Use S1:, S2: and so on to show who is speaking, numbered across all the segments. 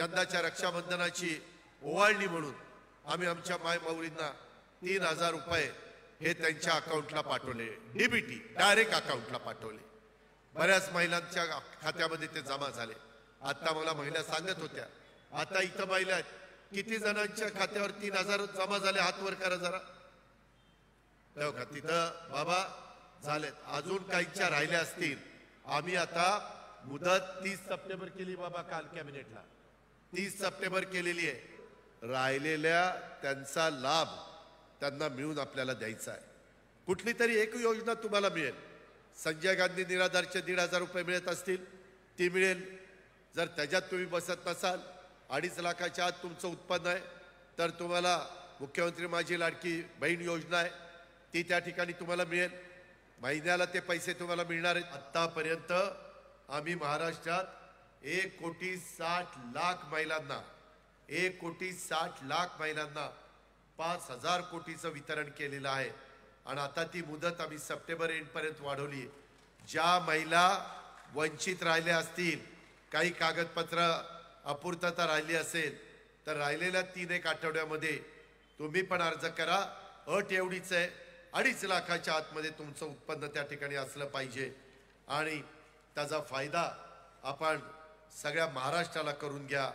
S1: यंदाच्या रक्षाबंधनाची ओवाळणी म्हणून आम्ही आमच्या मायमाऊलींना 3000 रुपये हे त्यांच्या अकाउंटला पाठवले, डीबीटी डायरेक्ट अकाउंटला पाठवले। बऱ्याच महिलांच्या खात्यामध्ये ते जमा झाले। आता मला महिला सांगत होत्या, आता इथं महिला आहेत, किती जणांच्या खात्यावर 3000 जमा झाले, हात वर करा जरा। का तिथं बाबा झालेत, अजून काहीच्या राहिल्या असतील। आम्ही आता मुदत 30 सप्टेंबर केली बाबा, काल कॅबिनेटला 30 सप्टेंबर केलेली आहे। राहिलेल्या त्यांचा लाभ त्यांना मिळून आपल्याला द्यायचा आहे। कुठली तरी एक योजना तुम्हाला मिळेल। संजय गांधी निराधारचे 1500 रुपये मिळत असतील, ती मिळेल। जर त्याच्यात तुम्ही बसत नसाल, 2.5 लाखाच्या आत तुमचं उत्पन्न आहे, तर तुम्हाला मुख्यमंत्री माझी लाडकी बहीण योजना आहे, ती त्या ठिकाणी तुम्हाला मिळेल। महिन्याला ते पैसे तुम्हाला मिळणार आहेत। आतापर्यंत आम्ही महाराष्ट्रात 1,60,00,000 महिलांना 1,60,00,000 महिलांना 5,000 कोटीचं वितरण केलेलं आहे। आणि आता ती मुदत आम्ही सप्टेंबर एंडपर्यंत वाढवली आहे। ज्या महिला वंचित राहिल्या असतील, काही कागदपत्र अपूर्तता राहिली असेल, तर राहिलेल्या 3-1 आठवड्यामध्ये तुम्ही पण अर्ज करा। अट एवढीच आहे, 2.5 लाखाच्या आतमध्ये तुमचं उत्पन्न त्या ठिकाणी असलं पाहिजे। आणि त्याचा फायदा आपण सगळ्या महाराष्ट्राला करून घ्या,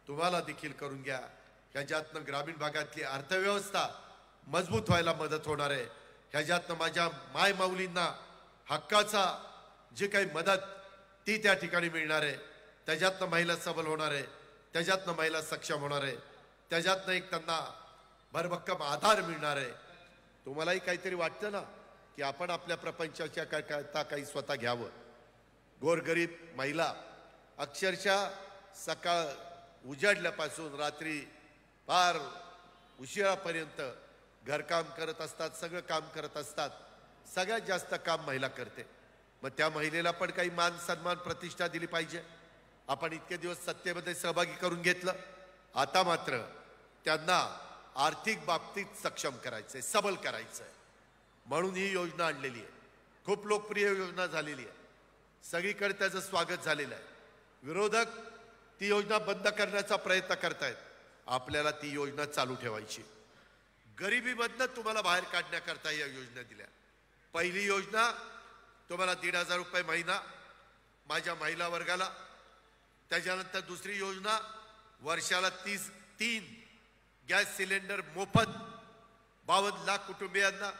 S1: तुम्हाला देखील करून घ्या। ह्याच्यातनं ग्रामीण भागातली अर्थव्यवस्था मजबूत व्हायला मदत होणार आहे। ह्याच्यातनं माझ्या मायमाऊलींना हक्काचा जे काही मदत ती त्या ठिकाणी मिळणार आहे। त्याच्यातनं महिला सबल होणार आहे, त्याच्यातनं महिला सक्षम होणार आहे, त्याच्यातनं एक त्यांना भरभक्कम आधार मिळणार आहे। तुम्हालाही काहीतरी वाटतं ना की आपण आपल्या प्रपंचाच्या करता काही स्वतः घ्यावं। गोरगरीब महिला अक्षरशः सकाळ उजाडल्यापासून रात्री फार उशिरापर्यंत घरकाम करत असतात, सगळं काम करत असतात। सगळ्यात जास्त काम महिला करते, मग त्या महिलेला पण काही मान सन्मान प्रतिष्ठा दिली पाहिजे। आपण इतके दिवस सत्तेमध्ये सहभागी करून घेतलं, आता मात्र त्यांना आर्थिक बाबतीत सक्षम करायचंय, सबल करायचंय, म्हणून ही योजना आणलेली आहे। खूप लोकप्रिय योजना झालेली आहे, सगळीकडे त्याचं स्वागत झालेलं आहे। विरोधक ती योजना बंद करण्याचा प्रयत्न करतायत, आपल्याला ती योजना चालू ठेवायची। गरिबीमधनं तुम्हाला बाहेर काढण्याकरता या योजना दिल्या। पहिली योजना तुम्हाला 1,500 रुपये महिना माझ्या महिला वर्गाला। त्याच्यानंतर दुसरी योजना वर्षाला 3 गॅस सिलेंडर मोफत 52 लाख कुटुंबियांना,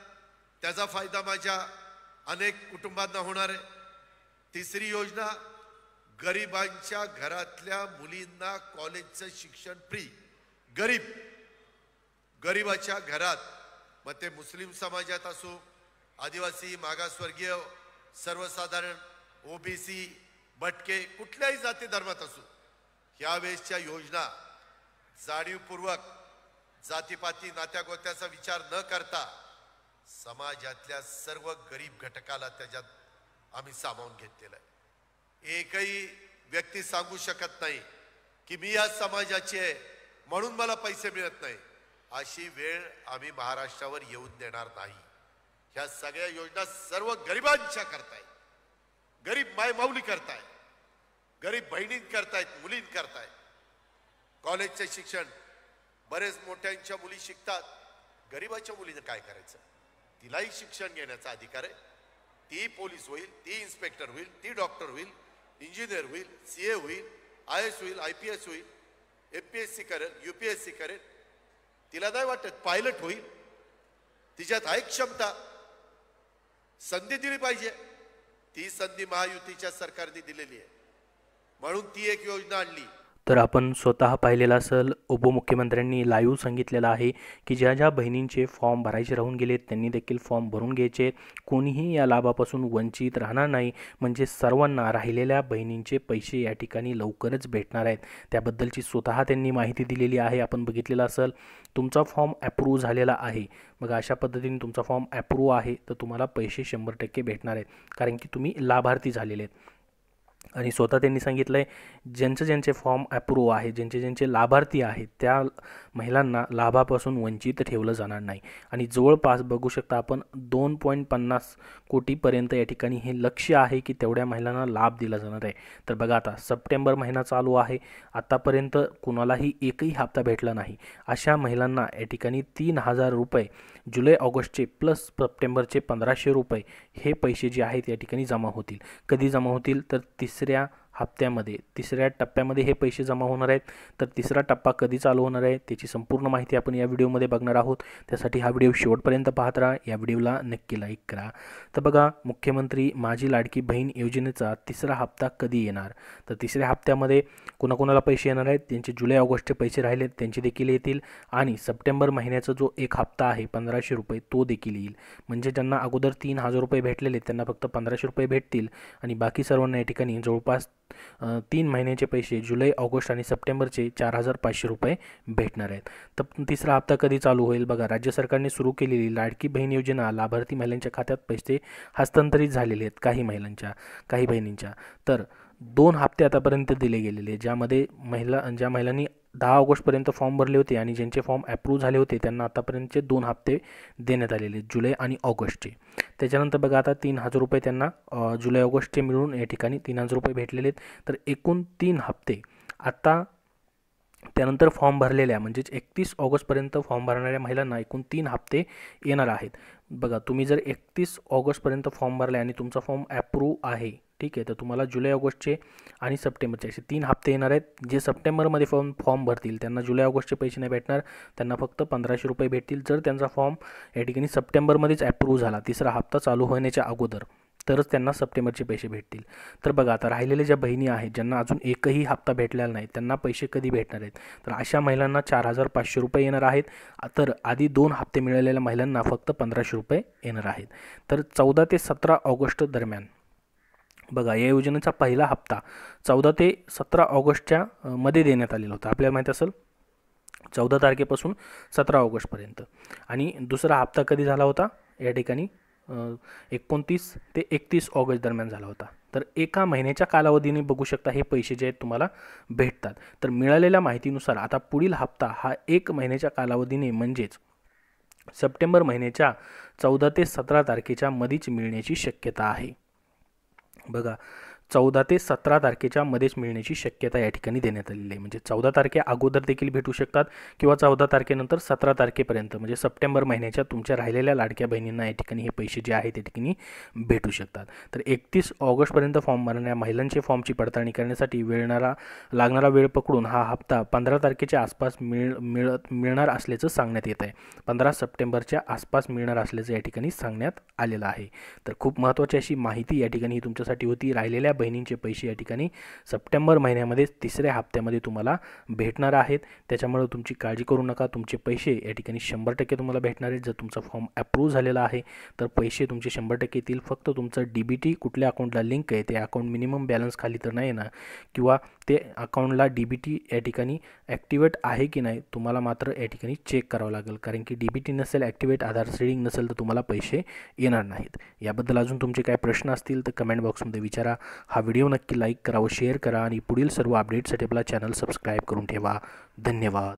S1: त्याचा फायदा माझ्या अनेक कुटुंबांना होणार आहे। तिसरी योजना गरिबांच्या घरातल्या मुलींना कॉलेजचं शिक्षण फ्री। गरीबाच्या घरात, मग ते मुस्लिम समाजात असो, आदिवासी, मागासवर्गीय, सर्वसाधारण, ओबीसी, भटके, कुठल्याही जाती धर्मात असो, यावेळेसच्या योजना जाणीवपूर्वक जातीपाती नात्यागोत्याचा विचार न करता समाजातल्या सर्व गरीब घटकाला त्याच्यात आम्ही सामावून घेतलेलं आहे। एकही व्यक्ती सांगू शकत नाही की मी या समाजाची आहे म्हणून मला पैसे मिळत नाही, अशी वेळ आम्ही महाराष्ट्रावर येऊन देणार नाही। ह्या सगळ्या योजना सर्व गरिबांच्या करताय, गरीब मायमाऊली करताय, गरीब बहिणीं करतायत, मुलीं करतायत। कॉलेजचे शिक्षण, बरेच मोठ्यांच्या मुली शिकतात, गरीबाच्या मुलीने काय करायचं? तिलाही शिक्षण घेण्याचा अधिकार आहे। ती पोलीस होईल, ती इन्स्पेक्टर होईल, ती डॉक्टर होईल, इंजिनियर होईल, सीए होईल, IAS होईल, IPS होईल, MPSC करेल, UPSC करेल। तिला नाही वाटत पायलट होईल, तिच्यात आहे क्षमता, संधी दिली पाहिजे। ती संधी महायुतीच्या सरकारने दिलेली आहे, म्हणून ती एक योजना आणली।
S2: तर आपण स्वतः पाहिलेलं असेल, उपमुख्यमंत्र्यांनी लाईव्ह सांगितलेलं आहे की ज्या ज्या बहिणींचे फॉर्म भरायचे राहून गेलेत त्यांनी देखील फॉर्म भरून घ्यायचे, कोणीही या लाभापासून वंचित राहणार नाही। म्हणजे सर्वांना राहिलेल्या बहिणींचे पैसे या ठिकाणी लवकरच भेटणार आहेत, त्याबद्दलची स्वतः त्यांनी माहिती दिलेली आहे। आपण बघितलेलं असेल, तुमचा फॉर्म अप्रूव्ह झालेला आहे, मग अशा पद्धतीने तुमचा फॉर्म अप्रूव्ह आहे तर तुम्हाला पैसे 100% भेटणार आहेत, कारण की तुम्ही लाभार्थी झालेले आहेत। आणि स्वतः त्यांनी सांगितलं आहे ज्यांचे फॉर्म अप्रूव्ह आहे, ज्यांचे लाभार्थी आहेत, त्या महिलांना लाभापासून वंचित ठेवलं जाणार नाही आणि जवळपास बघू शकता आपण 2.50 कोटीपर्यंत या ठिकाणी हे लक्ष्य आहे की तेवढ्या महिलांना लाभ दिला जाणार आहे। तर बघा आता सप्टेंबर महिना चालू आहे, आतापर्यंत कुणालाही एकही हप्ता भेटला नाही। अशा महिलांना या ठिकाणी 3,000 रुपये जुलै ऑगस्टचे प्लस सप्टेंबरचे 1,500 रुपये हे पैसे जे आहेत या ठिकाणी जमा होतील। कधी जमा होतील तर तिसऱ्या हप्त्यामध्ये, तिसऱ्या टप्प्यामध्ये हे पैसे जमा होणार आहेत। तर तिसरा टप्पा कधी चालू होणार आहे त्याची संपूर्ण माहिती आपण या व्हिडिओमध्ये बघणार आहोत। त्यासाठी हा व्हिडिओ शेवटपर्यंत पाहत राहा, या व्हिडिओला नक्की लाईक करा। तर बघा, मुख्यमंत्री माझी लाडकी बहीण योजनेचा तिसरा हप्ता कधी येणार, तर तिसऱ्या हप्त्यामध्ये कोणाकोणाला पैसे येणार आहेत, त्यांचे जुलै ऑगस्टचे पैसे राहिलेत त्यांचे देखील येतील आणि सप्टेंबर महिन्याचा जो एक हप्ता आहे 1,500 रुपये तो देखील येईल। म्हणजे ज्यांना अगोदर 3,000 रुपये भेटलेले त्यांना फक्त 1,500 रुपये भेटतील आणि बाकी सर्वांना या ठिकाणी जवळपास 3 महिन्याचे पैसे जुलै ऑगस्ट आणि सप्टेंबरचे 4,500 रुपये भेटणार आहेत। तर तिसरा हप्ता कधी चालू होईल, बघा राज्य सरकारने सुरू केलेली लाडकी बहीण योजना लाभार्थी महिलांच्या खात्यात पैसे हस्तांतरित झालेले आहेत काही बहिणींच्या। तर 2 हप्ते आतापर्यंत दिले गेलेले, ज्यामध्ये ज्या महिलांनी 10 ऑगस्टपर्यंत फॉर्म भरले होते आणि ज्यांचे फॉर्म अप्रूव्ह झाले होते त्यांना आतापर्यंतचे 2 हप्ते देण्यात आलेले जुलै आणि ऑगस्टचे। त्याच्यानंतर बघा आता 3,000 रुपये त्यांना जुलै ऑगस्टचे मिळून या ठिकाणी 3,000 रुपये भेटलेले आहेत। तर एकूण 3 हप्ते आता त्यानंतर फॉर्म भरलेल्या म्हणजेच 31 ऑगस्टपर्यंत फॉर्म भरणाऱ्या महिलांना एकूण 3 हप्ते येणार आहेत। बघा, तुम्ही जर 31 ऑगस्टपर्यंत फॉर्म भरले आणि तुमचा फॉर्म अप्रूव्ह आहे, ठीक आहे, तर तुम्हाला जुलै ऑगस्टचे आणि सप्टेंबरचे असे 3 हप्ते येणार आहेत। जे सप्टेंबरमध्ये फॉर्म भरतील त्यांना जुलै ऑगस्टचे पैसे नाही भेटणार, त्यांना फक्त 1,500 रुपये भेटतील जर त्यांचा फॉर्म या ठिकाणी सप्टेंबरमध्येच अप्रूव्ह झाला, तिसरा हप्ता चालू होण्याच्या अगोदर, तरच त्यांना सप्टेंबरचे पैसे भेटतील। तर बघा, आता राहिलेल्या ज्या बहिणी आहेत ज्यांना अजून एकही हप्ता भेटलेला नाही त्यांना पैसे कधी भेटणार आहेत, तर अशा महिलांना 4,500 रुपये येणार आहेत। तर आधी 2 हप्ते मिळालेल्या महिलांना फक्त 1,500 रुपये येणार आहेत। तर 14 ते 17 ऑगस्ट दरम्यान बघा, या योजनेचा पहिला हप्ता 14 ते 17 ऑगस्टच्या मध्ये देण्यात आलेला होता, आपल्याला माहीत असेल 14 तारखेपासून 17 ऑगस्टपर्यंत। आणि दुसरा हप्ता कधी झाला होता या ठिकाणी 29 ते 31 ऑगस्ट दरम्यान झाला होता। तर एका महिन्याच्या कालावधीने बघू शकता हे पैसे जे आहेत तुम्हाला भेटतात। तर मिळालेल्या माहितीनुसार आता पुढील हप्ता हा 1 महिन्याच्या कालावधीने म्हणजेच सप्टेंबर महिन्याच्या 14 ते 17 तारखेच्या मध्येच मिळण्याची शक्यता आहे। बघा, 14 ते 17 तारखेच्या मध्येच मिळण्याची शक्यता या ठिकाणी देण्यात आलेली आहे। म्हणजे 14 तारखे अगोदर देखील भेटू शकतात किंवा 14 तारखेनंतर 17 तारखेपर्यंत म्हणजे सप्टेंबर महिन्याच्या तुमच्या राहिलेल्या लाडक्या बहिणींना या ठिकाणी हे पैसे जे आहेत त्या ठिकाणी भेटू शकतात। तर 31 ऑगस्टपर्यंत फॉर्म भरणाऱ्या महिलांचे फॉर्मची पडताळणी करण्यासाठी लागणारा वेळ पकडून हा हप्ता 15 तारखेच्या आसपास मिळणार असल्याचं सांगण्यात येत आहे। 15 सप्टेंबरच्या आसपास मिळणार असल्याचं या ठिकाणी सांगण्यात आलेलं आहे। तर खूप महत्त्वाची अशी माहिती या ठिकाणी तुमच्यासाठी होती। राहिलेल्या बहिणींचे पैसे या ठिकाणी सप्टेंबर महिन्यामध्ये तिसऱ्या हप्त्यामध्ये तुम्हाला भेटणार आहेत, त्याच्यामुळे तुमची काळजी करू नका। तुमचे पैसे या ठिकाणी 100% तुम्हाला भेटणार आहेत। जर तुमचा फॉर्म अप्रूव्ह झालेला आहे तर पैसे तुमचे 100% येतील। फक्त तुमचं DBT कुठल्या अकाउंटला लिंक आहे ते अकाउंट मिनिमम बॅलन्स खाली तर नाही ना, किंवा ते अकाउंटला DBT या ठिकाणी ॲक्टिवेट आहे की नाही तुम्हाला मात्र या ठिकाणी चेक करावं लागेल, कारण की DBT नसेल ॲक्टिवेट, आधार सीडिंग नसेल तर तुम्हाला पैसे येणार नाहीत। याबद्दल अजून तुमचे काय प्रश्न असतील तर कमेंट बॉक्समध्ये विचारा। हा व्हिडिओ नक्की लाईक करा व शेअर करा आणि पुढील सर्व अपडेट्ससाठी आपला चॅनल सबस्क्राईब करून ठेवा। धन्यवाद।